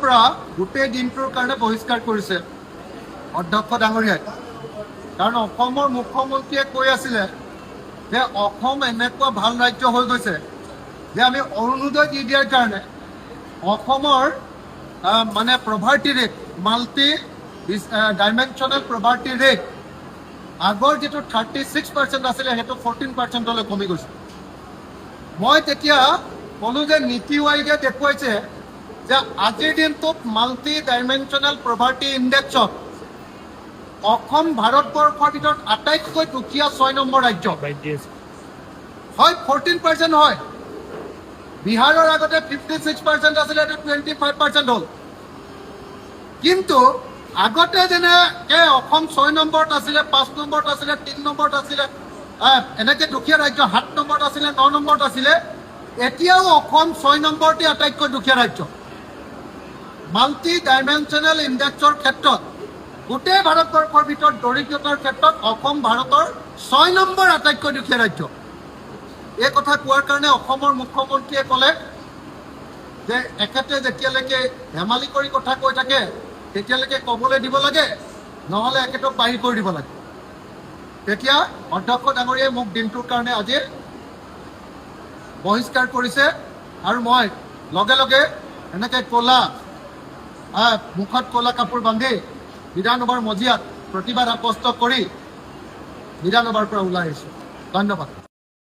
পৰা গোটেই দিনটোৰ কাৰণে বহিষ্কাৰ কৰিছে অধ্যক্ষ ডাঙৰীয়াই। কাৰণ অসমৰ মুখ্যমন্ত্ৰীয়ে কৈ আছিলে যে অসম এনেকুৱা ভাল ৰাজ্য হৈ গৈছে যে আমি অৰুণোদয় দি দিয়াৰ কাৰণে অসমৰ মানে poverty rate, multi dimensional poverty rate আগৰ যিটো 36% আছিলে সেইটো 14%লৈ কমি গৈছে। মই তেতিয়া ক'লো যে নীতি আয়োগে দেখুৱাইছে যে আজিৰ দিনটোত মাল্টি ডাইমেনশ্যনেল প্ৰভাৰ্টি ইণ্ডেক্সত অসম ভাৰতবৰ্ষৰ ভিতৰত আটাইতকৈ দুখীয়া 6 নম্বৰ ৰাজ্য হয়। 14% হয়। বিহাৰৰ আগতে 56% আছিলে, এইটো 25% হ'ল। কিন্তু আগতে যেনেকৈ অসম 6 নম্বৰত আছিলে, 5 নম্বৰত আছিলে, 3 নম্বৰত আছিলে, এনেকৈ দুখীয়া ৰাজ্য 7 নম্বৰত আছিলে, 9 নম্বৰত আছিলে, এতিয়াও অসম 6 নম্বৰতে আটাইতকৈ দুখীয়া ৰাজ্য। মাল্টি ডাইমেনশ্যনেল ইণ্ডেক্সৰ ক্ষেত্ৰত গোটেই ভাৰতবৰ্ষৰ ভিতৰত দৰিদ্ৰতাৰ ক্ষেত্ৰত অসম ভাৰতৰ 6 নম্বৰ আটাইতকৈ দুখীয়া ৰাজ্য। এই কথা কোৱাৰ কাৰণে অসমৰ মুখ্যমন্ত্ৰীয়ে ক'লে যে এখেতে যেতিয়ালৈকে ধেমালি কৰি কথা কৈ থাকে তেতিয়ালৈকে ক'বলৈ দিব লাগে, নহ'লে এখেতক বাহিৰ কৰি দিব লাগে। তেতিয়া অধ্যক্ষ ডাঙৰীয়াই মোক দিনটোৰ কাৰণে আজি বহিষ্কাৰ কৰিছে আৰু মই লগে লগে এনেকৈ মুখত ক'লা কাপোৰ বান্ধি বিধানসভাৰ মজিয়াত প্ৰতিবাদ সাব্যস্ত কৰি বিধানসভাৰ পৰা ওলাই আহিছোঁ। ধন্যবাদ।